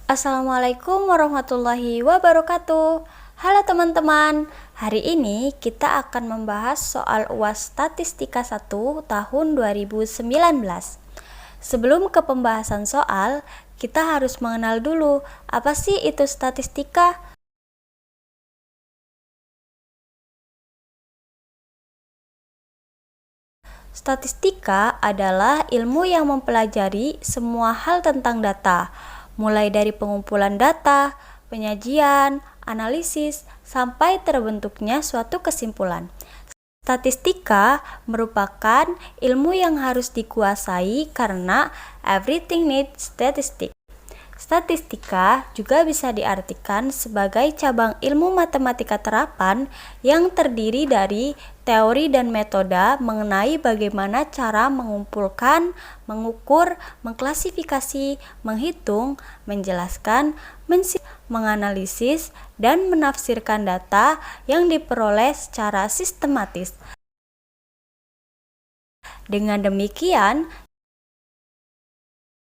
Assalamualaikum warahmatullahi wabarakatuh. Halo teman-teman, hari ini kita akan membahas soal UAS Statistika 1 tahun 2019. Sebelum ke pembahasan soal, kita harus mengenal dulu apa sih itu statistika. Statistika adalah ilmu yang mempelajari semua hal tentang data, mulai dari pengumpulan data, penyajian, analisis, sampai terbentuknya suatu kesimpulan. Statistika merupakan ilmu yang harus dikuasai karena everything needs statistics. Statistika juga bisa diartikan sebagai cabang ilmu matematika terapan yang terdiri dari teori dan metode mengenai bagaimana cara mengumpulkan, mengukur, mengklasifikasi, menghitung, menjelaskan, menganalisis, dan menafsirkan data yang diperoleh secara sistematis. Dengan demikian,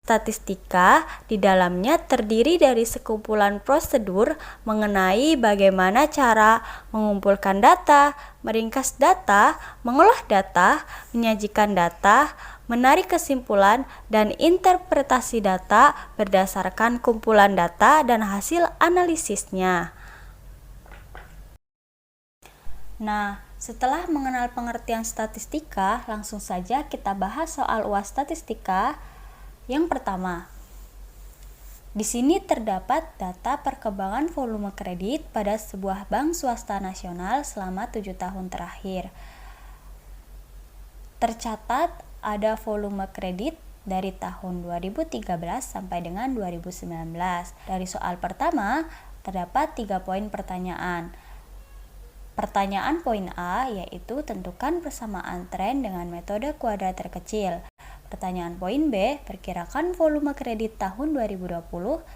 statistika di dalamnya terdiri dari sekumpulan prosedur mengenai bagaimana cara mengumpulkan data, meringkas data, mengolah data, menyajikan data, menarik kesimpulan, dan interpretasi data berdasarkan kumpulan data dan hasil analisisnya. Nah, setelah mengenal pengertian statistika, langsung saja kita bahas soal UAS statistika. Yang pertama, di sini terdapat data perkembangan volume kredit pada sebuah bank swasta nasional selama 7 tahun terakhir. Tercatat ada volume kredit dari tahun 2013 sampai dengan 2019. Dari soal pertama, terdapat 3 poin pertanyaan. Pertanyaan poin A yaitu tentukan persamaan tren dengan metode kuadrat terkecil. Pertanyaan poin B, perkirakan volume kredit tahun 2020,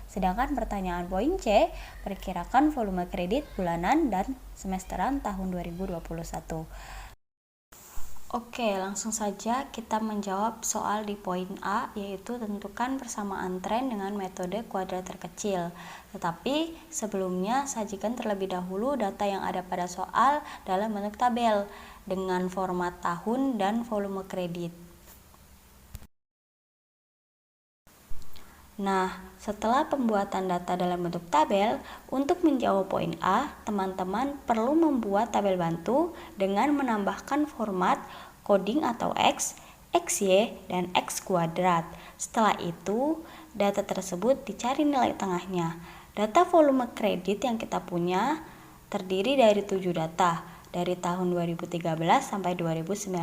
sedangkan pertanyaan poin C, perkirakan volume kredit bulanan dan semesteran tahun 2021. Oke, langsung saja kita menjawab soal di poin A, yaitu tentukan persamaan tren dengan metode kuadrat terkecil. Tetapi sebelumnya sajikan terlebih dahulu data yang ada pada soal dalam bentuk tabel dengan format tahun dan volume kredit. Nah, setelah pembuatan data dalam bentuk tabel, untuk menjawab poin A, teman-teman perlu membuat tabel bantu dengan menambahkan format coding atau X, XY, dan X kuadrat. Setelah itu, data tersebut dicari nilai tengahnya. Data volume kredit yang kita punya terdiri dari 7 data, dari tahun 2013 sampai 2019.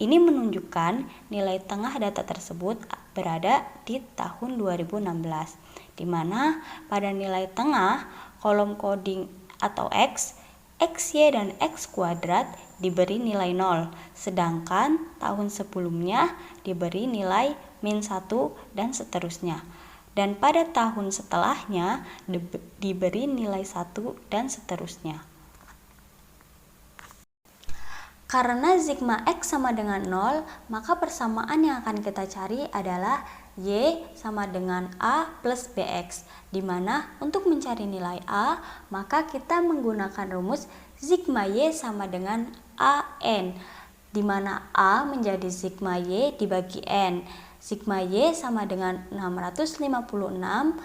Ini menunjukkan nilai tengah data tersebut berada di tahun 2016, di mana pada nilai tengah kolom coding atau X, XY, dan X kuadrat diberi nilai 0, sedangkan tahun sebelumnya diberi nilai -1 dan seterusnya. Dan pada tahun setelahnya diberi nilai 1 dan seterusnya. Karena sigma X sama dengan 0, maka persamaan yang akan kita cari adalah Y sama dengan A plus BX, di mana untuk mencari nilai A, maka kita menggunakan rumus sigma Y sama dengan AN, di mana A menjadi sigma Y dibagi N. Sigma Y sama dengan 656,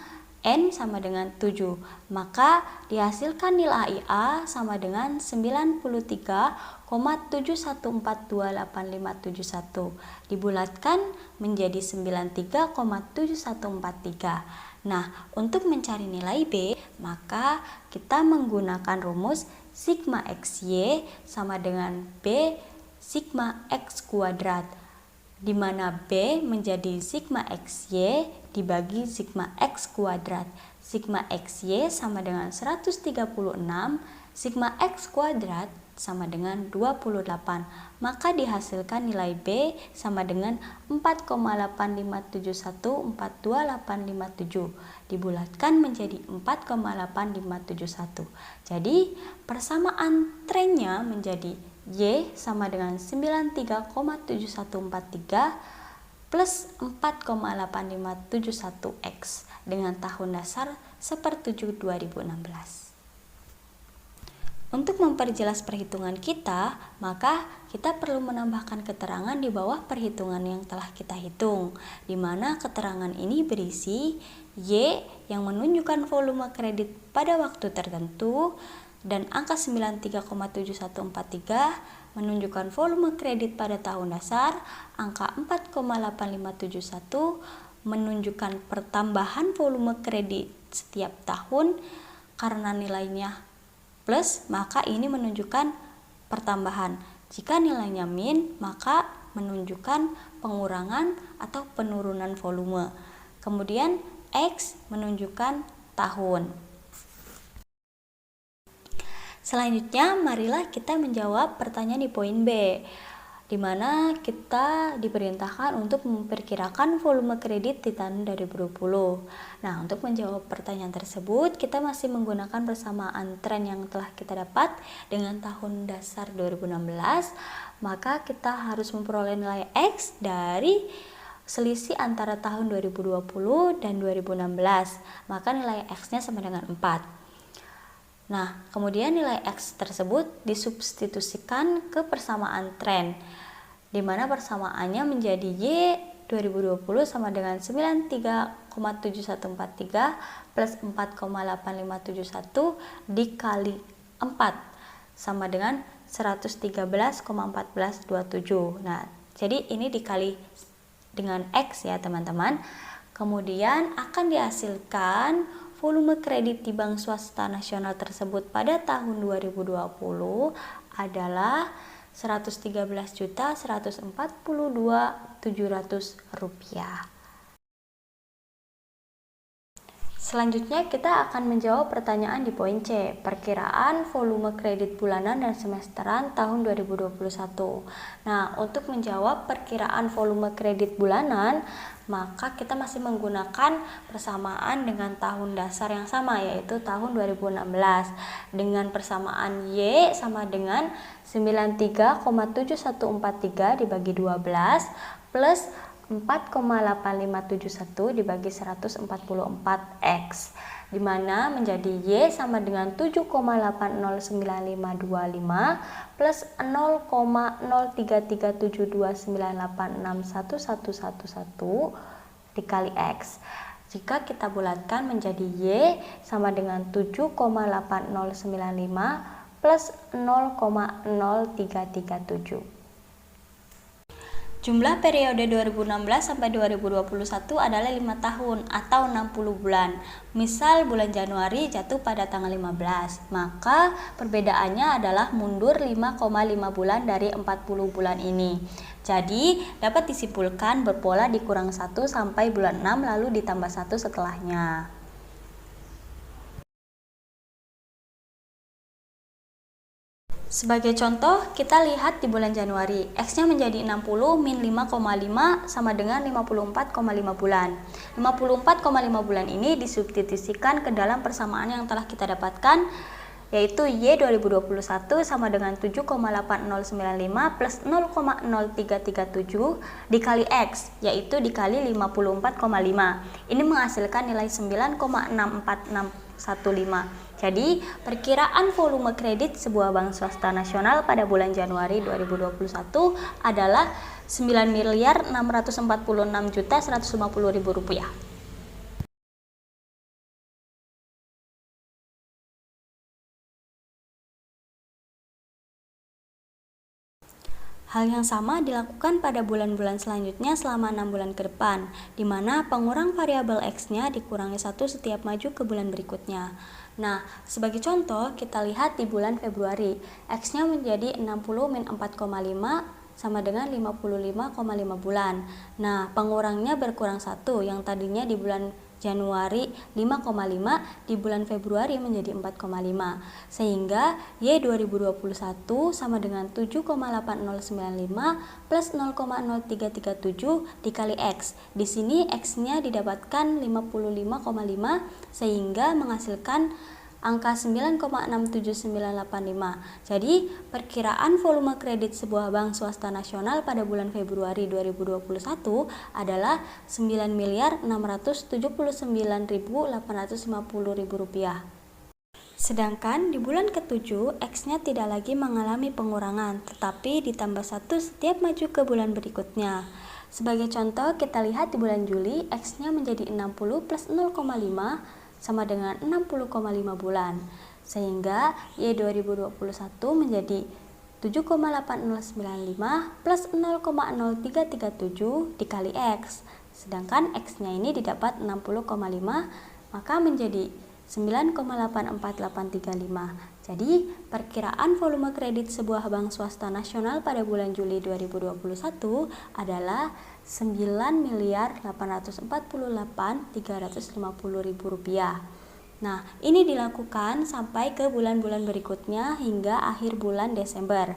N sama dengan 7, maka dihasilkan nilai A sama dengan 93,71428571, dibulatkan menjadi 93,7143. Nah, untuk mencari nilai B, maka kita menggunakan rumus sigma XY sama dengan B sigma X kuadrat, di mana B menjadi sigma XY dibagi sigma X kuadrat. Sigma XY sama dengan 136, sigma X kuadrat sama dengan 28. Maka dihasilkan nilai B sama dengan 4,8571428557, dibulatkan menjadi 4,8571. Jadi persamaan trennya menjadi Y sama dengan 93,7143 plus 4,8571X dengan tahun dasar seper-7 2016. Untuk memperjelas perhitungan kita, maka kita perlu menambahkan keterangan di bawah perhitungan yang telah kita hitung, di mana keterangan ini berisi Y yang menunjukkan volume kredit pada waktu tertentu dan angka 93,7143 menunjukkan volume kredit pada tahun dasar, angka 4,8571 menunjukkan pertambahan volume kredit setiap tahun karena nilainya plus, maka ini menunjukkan pertambahan. Jika nilainya min, maka menunjukkan pengurangan atau penurunan volume. Kemudian X menunjukkan tahun. Selanjutnya, marilah kita menjawab pertanyaan di poin B, di mana kita diperintahkan untuk memperkirakan volume kredit di tahun 2020. Nah, untuk menjawab pertanyaan tersebut, kita masih menggunakan persamaan tren yang telah kita dapat dengan tahun dasar 2016, maka kita harus memperoleh nilai X dari selisih antara tahun 2020 dan 2016, maka nilai X-nya sama dengan 4. Nah, kemudian nilai X tersebut disubstitusikan ke persamaan tren, di mana persamaannya menjadi Y 2020 sama dengan 93,7143 plus 4,8571 dikali 4 sama dengan 113,1427. Nah, jadi ini dikali dengan X ya teman-teman. Kemudian akan dihasilkan volume kredit di bank swasta nasional tersebut pada tahun 2020 adalah Rp113.142.700. Selanjutnya kita akan menjawab pertanyaan di poin C, perkiraan volume kredit bulanan dan semesteran tahun 2021. Nah, untuk menjawab perkiraan volume kredit bulanan, maka kita masih menggunakan persamaan dengan tahun dasar yang sama, yaitu tahun 2016, dengan persamaan Y sama dengan 93,7143 dibagi 12 plus 4,8571 dibagi 144X, di mana menjadi Y sama dengan 7,809525 plus 0,033729861111 dikali X. Jika kita bulatkan menjadi Y sama dengan 7,8095 plus 0,0337. Jumlah periode 2016 sampai 2021 adalah 5 tahun atau 60 bulan. Misal bulan Januari jatuh pada tanggal 15, maka perbedaannya adalah mundur 5,5 bulan dari 40 bulan ini. Jadi dapat disimpulkan berpola dikurang 1 sampai bulan 6 lalu ditambah 1 setelahnya. Sebagai contoh, kita lihat di bulan Januari, X-nya menjadi 60 min 5,5 sama dengan 54,5 bulan. 54,5 bulan ini disubstitusikan ke dalam persamaan yang telah kita dapatkan, yaitu Y 2021 sama dengan 7,8095 plus 0,0337 dikali X, yaitu dikali 54,5. Ini menghasilkan nilai 9,64615. Jadi, perkiraan volume kredit sebuah bank swasta nasional pada bulan Januari 2021 adalah Rp9.646.150.000. Hal yang sama dilakukan pada bulan-bulan selanjutnya selama 6 bulan ke depan, di mana pengurang variabel X-nya dikurangi 1 setiap maju ke bulan berikutnya. Nah, sebagai contoh, kita lihat di bulan Februari, X-nya menjadi 60 min 4,5 sama dengan 55,5 bulan. Nah, pengurangnya berkurang 1, yang tadinya di bulan Januari 5,5, di bulan Februari menjadi 4,5, sehingga Y 2021 sama dengan 7,8095 plus 0,0337 dikali X. Di sini X-nya didapatkan 55,5, sehingga menghasilkan angka 9,67985. Jadi, perkiraan volume kredit sebuah bank swasta nasional pada bulan Februari 2021 adalah Rp9.679.850.000. Sedangkan di bulan ke-7, X-nya tidak lagi mengalami pengurangan, tetapi ditambah 1 setiap maju ke bulan berikutnya. Sebagai contoh, kita lihat di bulan Juli, X-nya menjadi 60 plus 0,5 sama dengan 60,5 bulan. Sehingga Y 2021 menjadi 7,8095 plus 0,0337 dikali X. Sedangkan X-nya ini didapat 60,5, maka menjadi 9,84835. Jadi, perkiraan volume kredit sebuah bank swasta nasional pada bulan Juli 2021 adalah Rp9.848.350.000. Nah, ini dilakukan sampai ke bulan-bulan berikutnya hingga akhir bulan Desember.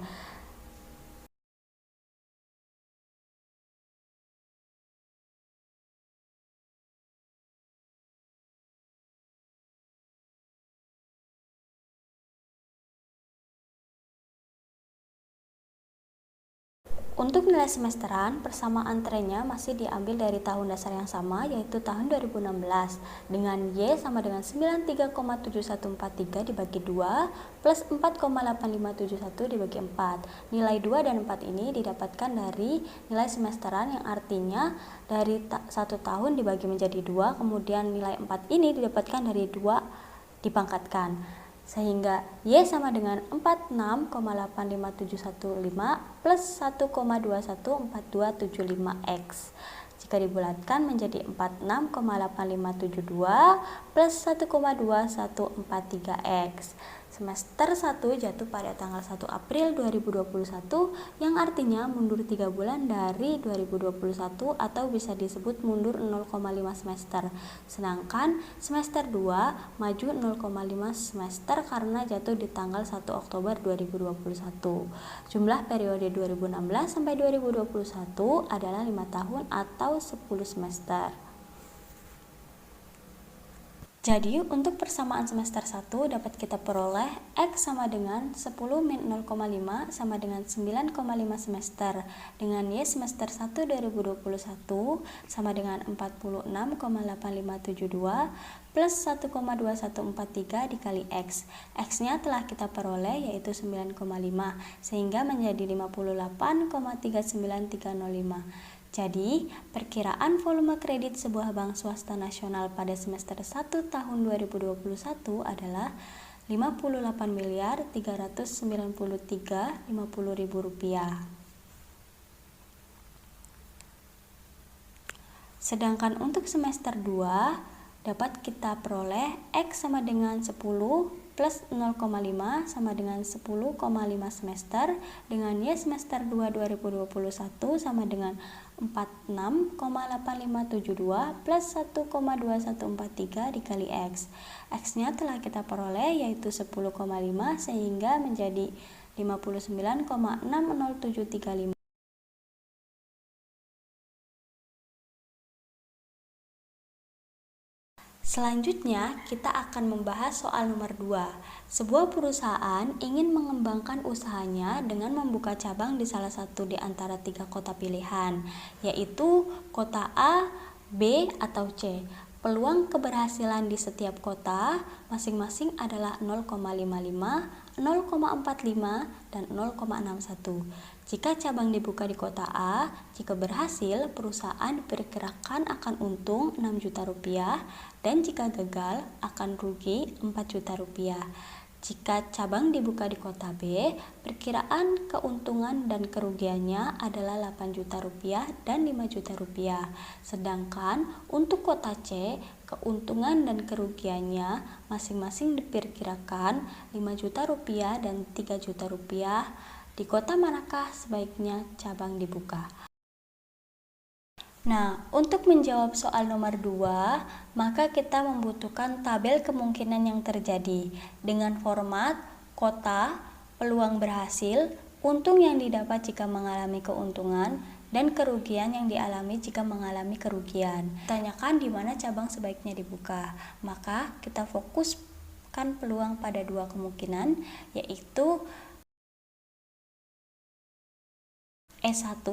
Untuk nilai semesteran, persamaan trennya masih diambil dari tahun dasar yang sama, yaitu tahun 2016, dengan Y sama dengan 93,7143 dibagi 2 plus 4,8571 dibagi 4. Nilai 2 dan 4 ini didapatkan dari nilai semesteran, yang artinya dari 1 tahun dibagi menjadi 2, kemudian nilai 4 ini didapatkan dari 2 dipangkatkan. Sehingga Y sama dengan 46,85715 plus 1,214275X. Jika dibulatkan menjadi 46,8572 plus 1,2143X. Semester 1 jatuh pada tanggal 1 April 2021, yang artinya mundur 3 bulan dari 2021 atau bisa disebut mundur 0,5 semester. Sedangkan semester 2 maju 0,5 semester karena jatuh di tanggal 1 Oktober 2021. Jumlah periode 2016 sampai 2021 adalah 5 tahun atau 10 semester. Jadi, untuk persamaan semester 1 dapat kita peroleh X sama dengan 10 min 0,5 sama dengan 9,5 semester, dengan Y semester 1 2021 sama dengan 46,8572 plus 1,2143 dikali X. X-nya telah kita peroleh yaitu 9,5, sehingga menjadi 58,39305. Jadi, perkiraan volume kredit sebuah bank swasta nasional pada semester 1 tahun 2021 adalah Rp58.393.50.000. Sedangkan untuk semester 2 dapat kita peroleh X sama dengan 10 plus 0,5 sama dengan 10,5 semester, dengan Y semester 2 2021 sama dengan 46,8572 plus 1,2143 dikali X. X-nya telah kita peroleh yaitu 10,5, sehingga menjadi 59,60735. Selanjutnya, kita akan membahas soal nomor 2. Sebuah perusahaan ingin mengembangkan usahanya dengan membuka cabang di salah satu di antara 3 kota pilihan, yaitu kota A, B, atau C. Peluang keberhasilan di setiap kota masing-masing adalah 0,55, 0,45, dan 0,61. Jika cabang dibuka di kota A, jika berhasil, perusahaan diperkirakan akan untung 6 juta rupiah, dan jika gagal akan rugi 4 juta rupiah. Jika cabang dibuka di kota B, perkiraan keuntungan dan kerugiannya adalah 8 juta rupiah dan 5 juta rupiah. Sedangkan untuk kota C, keuntungan dan kerugiannya masing-masing diperkirakan 5 juta rupiah dan 3 juta rupiah. Di kota manakah sebaiknya cabang dibuka? Nah, untuk menjawab soal nomor 2, maka kita membutuhkan tabel kemungkinan yang terjadi dengan format kota, peluang berhasil, untung yang didapat jika mengalami keuntungan, dan kerugian yang dialami jika mengalami kerugian. Tanyakan di mana cabang sebaiknya dibuka. Maka kita fokus kan peluang pada dua kemungkinan, yaitu E1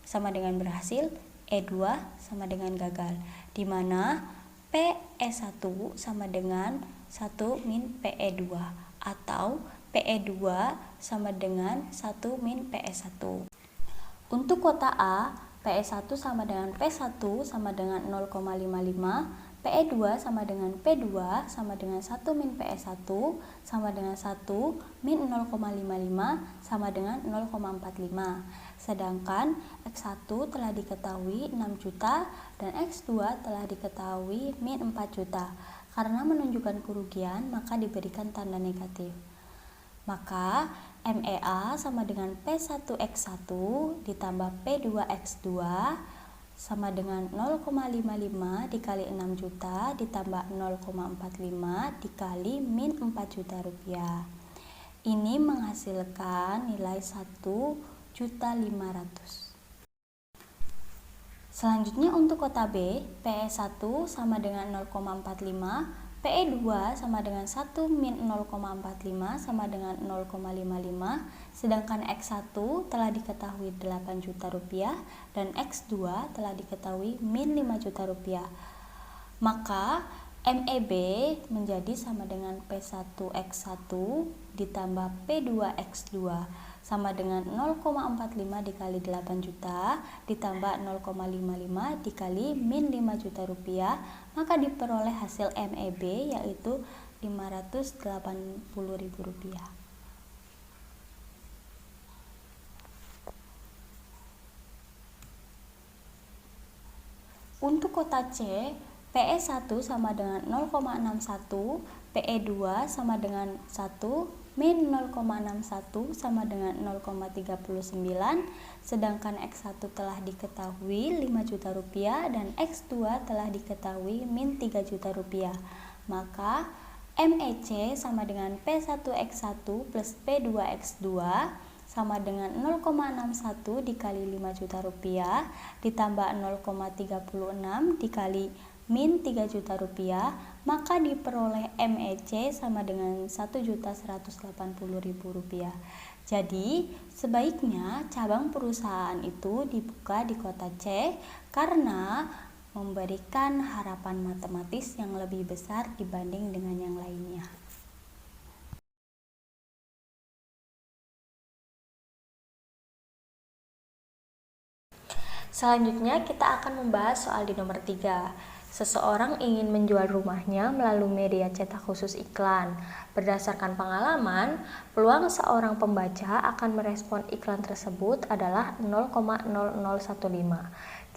sama dengan berhasil, E2 sama dengan gagal, di mana PE1 sama dengan 1 min PE2 atau PE2 sama dengan 1 min PE1. Untuk kota A, PE1 sama dengan P1 sama dengan 0,55, PE2 sama dengan P2 sama dengan 1 min PE1 sama dengan 1 min 0,55 sama dengan 0,45. Sedangkan X1 telah diketahui 6 juta dan X2 telah diketahui min 4 juta. Karena menunjukkan kerugian, maka diberikan tanda negatif. Maka MEA sama dengan P1X1 ditambah P2X2 sama dengan 0,55 dikali 6 juta ditambah 0,45 dikali min 4 juta rupiah. Ini menghasilkan nilai 1.500.000. Selanjutnya untuk kota B, PE1 sama dengan 0,45, PE2 sama dengan 1 min 0,45 sama dengan 0,55, sedangkan X1 telah diketahui 8 juta rupiah dan X2 telah diketahui min 5 juta rupiah. Maka MEB menjadi sama dengan P1X1 ditambah P2X2 sama dengan 0,45 dikali 8 juta ditambah 0,55 dikali min 5 juta rupiah, maka diperoleh hasil MEB yaitu 580.000 rupiah. Untuk kota C, PE1 sama dengan 0,61, PE2 sama dengan 1, min 0,61 sama dengan 0,39, sedangkan X1 telah diketahui 5 juta rupiah dan X2 telah diketahui min 3 juta rupiah. Maka MEC sama dengan P1X1 plus P2X2 sama dengan 0,61 dikali 5 juta rupiah ditambah 0,36 dikali min 3 juta rupiah, maka diperoleh MEC sama dengan 1.180.000 rupiah. Jadi sebaiknya cabang perusahaan itu dibuka di kota C karena memberikan harapan matematis yang lebih besar dibanding dengan yang lainnya. Selanjutnya kita akan membahas soal di nomor 3. Seseorang ingin menjual rumahnya melalui media cetak khusus iklan. Berdasarkan pengalaman, peluang seorang pembaca akan merespon iklan tersebut adalah 0,0015.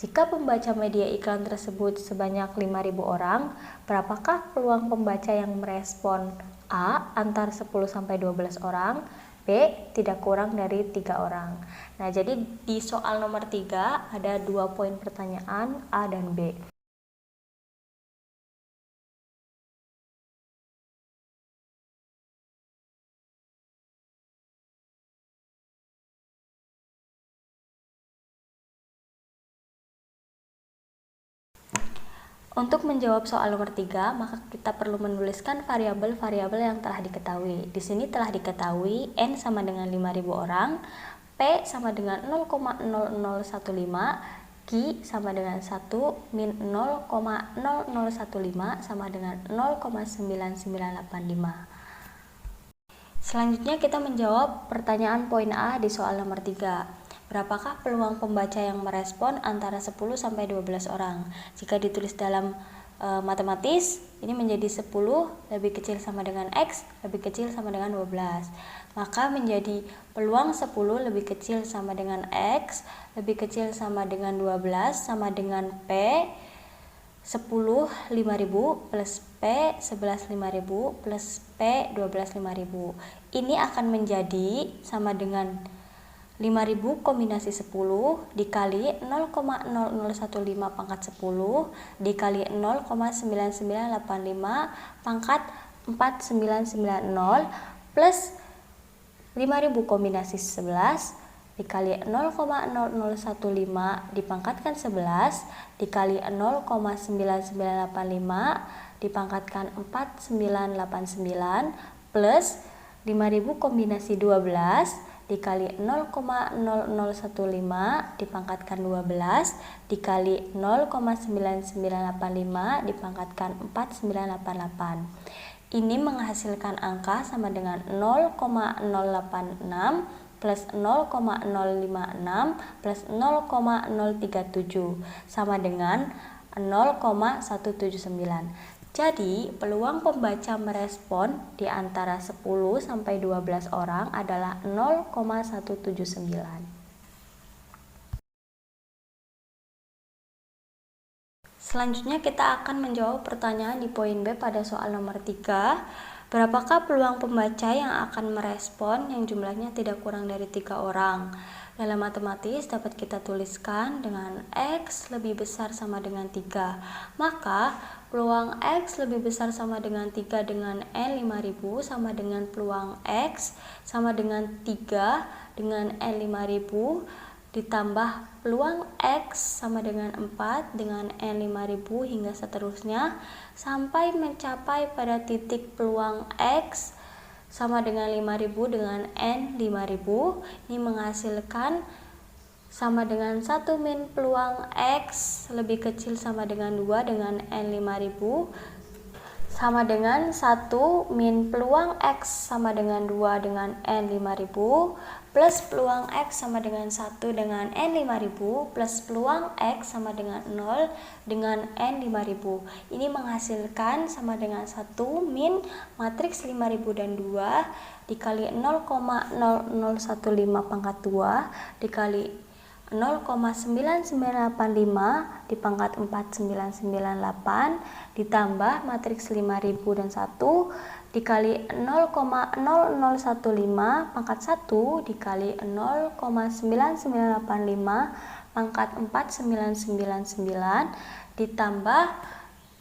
Jika pembaca media iklan tersebut sebanyak 5.000 orang, berapakah peluang pembaca yang merespon? A. Antara 10-12 orang, B. Tidak kurang dari 3 orang. Nah, jadi di soal nomor 3 ada 2 poin pertanyaan A dan B. Untuk menjawab soal nomor 3, maka kita perlu menuliskan variabel-variabel yang telah diketahui. Di sini telah diketahui N sama dengan 5.000 orang, P sama dengan 0,0015, Q sama dengan 1, min 0,0015 sama dengan 0,9985. Selanjutnya kita menjawab pertanyaan poin A di soal nomor 3. Berapakah peluang pembaca yang merespon antara 10-12 orang? Jika ditulis dalam matematis, ini menjadi 10 lebih kecil sama dengan X, lebih kecil sama dengan 12. Maka menjadi peluang 10 lebih kecil sama dengan X, lebih kecil sama dengan 12, sama dengan P 10 5.000 plus P 11 5.000 plus P 12 5.000. Ini akan menjadi sama dengan 5.000 kombinasi 10 dikali 0,0015 pangkat 10 dikali 0,9985 pangkat 4990 plus 5.000 kombinasi 11 dikali 0,0015 dipangkatkan 11 dikali 0,9985 dipangkatkan 4989 plus 5000 kombinasi 12 dikali 0,0015 dipangkatkan 12 dikali 0,9985 dipangkatkan 4988. Ini menghasilkan angka sama dengan 0,086 plus 0,056 plus 0,037 sama dengan 0,179. Jadi, peluang pembaca merespon di antara 10 sampai 12 orang adalah 0,179. Selanjutnya kita akan menjawab pertanyaan di poin B pada soal nomor 3. Berapakah peluang pembaca yang akan merespon yang jumlahnya tidak kurang dari 3 orang? Dalam matematis dapat kita tuliskan dengan X lebih besar sama dengan 3. Maka peluang X lebih besar sama dengan 3 dengan N5000 sama dengan peluang X sama dengan 3 dengan N5000 ditambah peluang X sama dengan 4 dengan N5000 hingga seterusnya sampai mencapai pada titik peluang X sama dengan 5000 dengan N5000. Ini menghasilkan sama dengan 1 min peluang X lebih kecil sama dengan 2 dengan N5000 sama dengan 1 min peluang X sama dengan 2 dengan N5000 plus peluang X sama dengan 1 dengan N5000 plus peluang X sama dengan 0 dengan N5000. Ini menghasilkan sama dengan 1 min matriks 5000 dan 2 dikali 0,0015 pangkat 2 dikali 0,9985 dipangkat 4998 ditambah matriks 5000 dan 1 dikali 0,0015 pangkat 1 dikali 0,9985 pangkat 4999 ditambah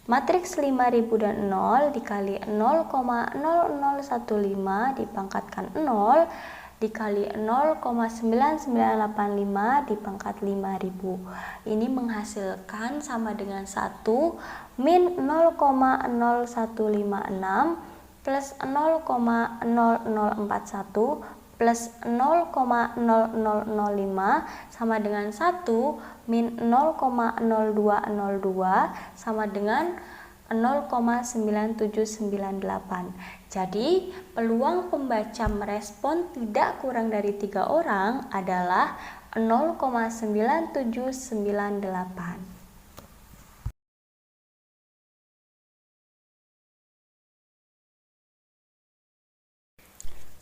matriks 5000 dan 0 dikali 0,0015 dipangkatkan 0 dikali 0,9985 dipangkat 5000. Ini menghasilkan sama dengan 1 min 0,0156 plus 0,0041 plus 0,0005 sama dengan 1 min 0,0202 sama dengan 0,9798. Jadi, peluang pembaca merespon tidak kurang dari 3 orang adalah 0,9798.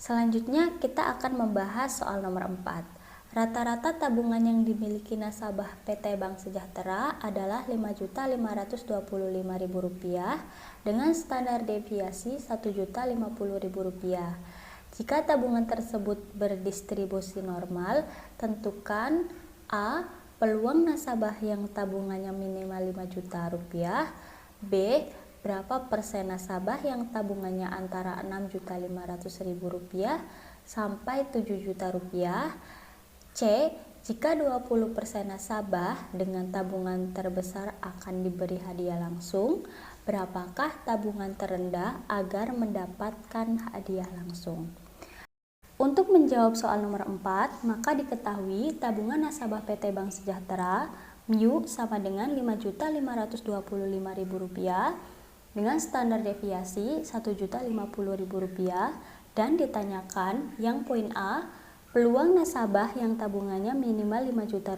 Selanjutnya, kita akan membahas soal nomor 4. Rata-rata tabungan yang dimiliki nasabah PT Bank Sejahtera adalah Rp5.525.000 dengan standar deviasi Rp1.050.000. Jika tabungan tersebut berdistribusi normal, tentukan A. Peluang nasabah yang tabungannya minimal Rp5 juta. B. Berapa persen nasabah yang tabungannya antara Rp6.500.000 sampai Rp7 juta. C. Jika 20% nasabah dengan tabungan terbesar akan diberi hadiah langsung, berapakah tabungan terendah agar mendapatkan hadiah langsung? Untuk menjawab soal nomor 4, maka diketahui tabungan nasabah PT Bank Sejahtera MU sama dengan Rp5.525.000 dengan standar deviasi Rp1.050.000 dan ditanyakan yang poin A, peluang nasabah yang tabungannya minimal Rp5 juta,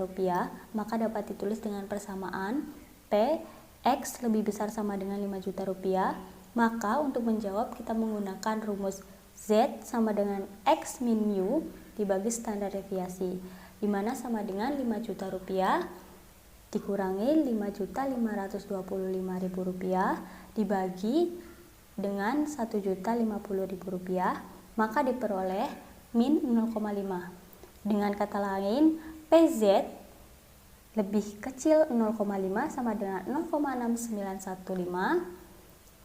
maka dapat ditulis dengan persamaan P, X lebih besar sama dengan Rp5 juta. Maka untuk menjawab kita menggunakan rumus Z sama dengan X min mu dibagi standar deviasi, di mana sama dengan Rp5 juta dikurangi Rp5.525.000 dibagi dengan Rp1.050.000, maka diperoleh min 0,5. Dengan kata lain, PZ lebih kecil 0,5 sama dengan 0,6915,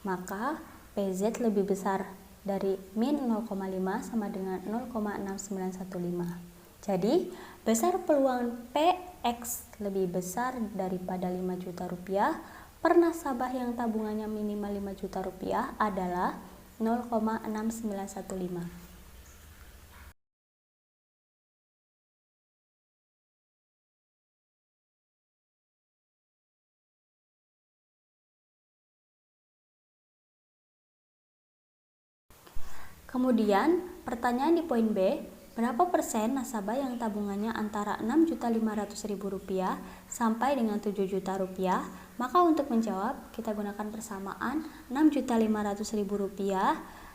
maka PZ lebih besar dari min 0,5 sama dengan 0,6915. Jadi, besar peluang PX lebih besar daripada Rp5 juta, per nasabah yang tabungannya minimal 5 juta rupiah adalah 0,6915. Kemudian, pertanyaan di poin B, berapa persen nasabah yang tabungannya antara Rp6.500.000 sampai dengan Rp7.000.000? Maka untuk menjawab, kita gunakan persamaan Rp6.500.000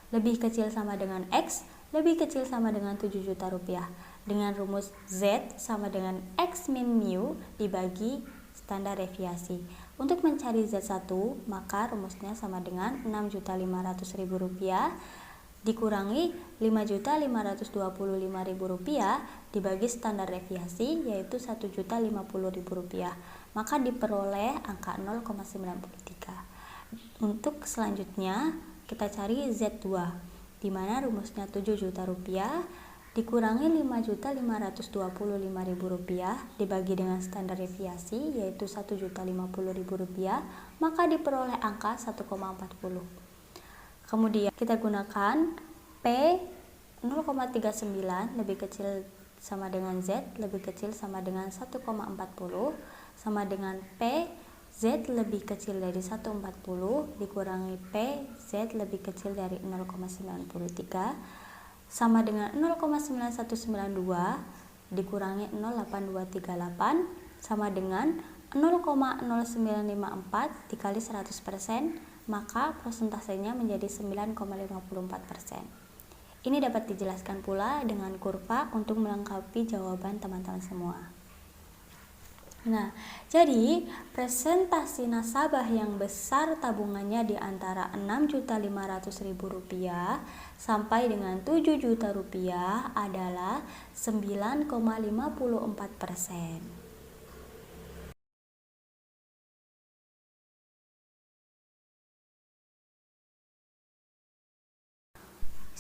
lebih kecil sama dengan X, lebih kecil sama dengan Rp7.000.000. Dengan rumus Z sama dengan X min mu dibagi standar deviasi. Untuk mencari Z1, maka rumusnya sama dengan Rp6.500.000 dikurangi Rp5.525.000 dibagi standar deviasi yaitu Rp1.050.000, maka diperoleh angka 0,93. Untuk selanjutnya kita cari Z2, di mana rumusnya Rp7 juta dikurangi Rp5.525.000 dibagi dengan standar deviasi yaitu Rp1.050.000, maka diperoleh angka 1,40. Kemudian kita gunakan P 0,39 lebih kecil sama dengan Z lebih kecil sama dengan 1,40 sama dengan P Z lebih kecil dari 1,40 dikurangi P Z lebih kecil dari 0,93 sama dengan 0,9192 dikurangi 0,8238 sama dengan 0,0954 dikali 100%, maka persentasenya menjadi 9,54%. Ini dapat dijelaskan pula dengan kurva untuk melengkapi jawaban teman-teman semua. Nah, jadi presentasi nasabah yang besar tabungannya di antara Rp6.500.000 sampai dengan Rp7 juta adalah 9,54%.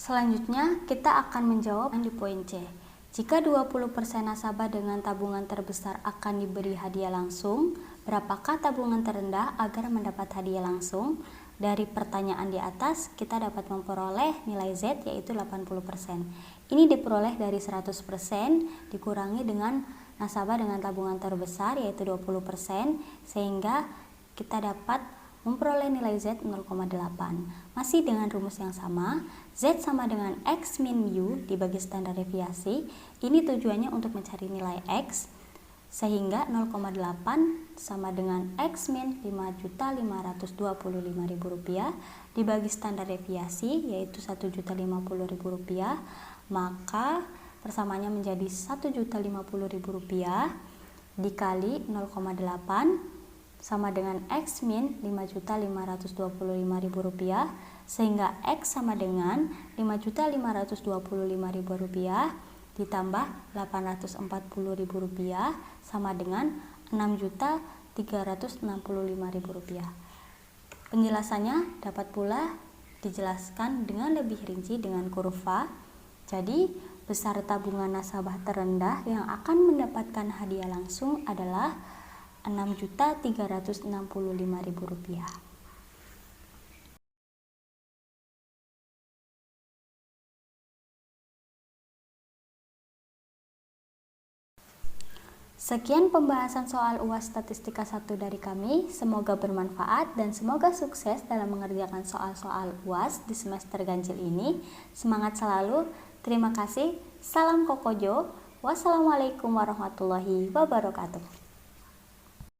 Selanjutnya, kita akan menjawab di poin C. Jika 20% nasabah dengan tabungan terbesar akan diberi hadiah langsung, berapakah tabungan terendah agar mendapat hadiah langsung? Dari pertanyaan di atas, kita dapat memperoleh nilai Z yaitu 80%. Ini diperoleh dari 100% dikurangi dengan nasabah dengan tabungan terbesar yaitu 20%, sehingga kita dapat memperoleh nilai Z 0,8. Masih dengan rumus yang sama, Z sama dengan X min mu dibagi standar deviasi. Ini tujuannya untuk mencari nilai X, sehingga 0,8 sama dengan X min Rp5.525.000 dibagi standar deviasi yaitu Rp1.050.000, maka persamaannya menjadi Rp1.050.000 dikali 0,8 sama dengan X min Rp5.525.000, sehingga X sama dengan Rp5.525.000 ditambah Rp840.000 sama dengan Rp6.365.000. Penjelasannya dapat pula dijelaskan dengan lebih rinci dengan kurva. Jadi, besar tabungan nasabah terendah yang akan mendapatkan hadiah langsung adalah Rp6.365.000. Sekian pembahasan soal UAS Statistika 1 dari kami. Semoga bermanfaat dan semoga sukses dalam mengerjakan soal-soal UAS di semester ganjil ini. Semangat selalu. Terima kasih. Salam Kokojo. Wassalamualaikum warahmatullahi wabarakatuh.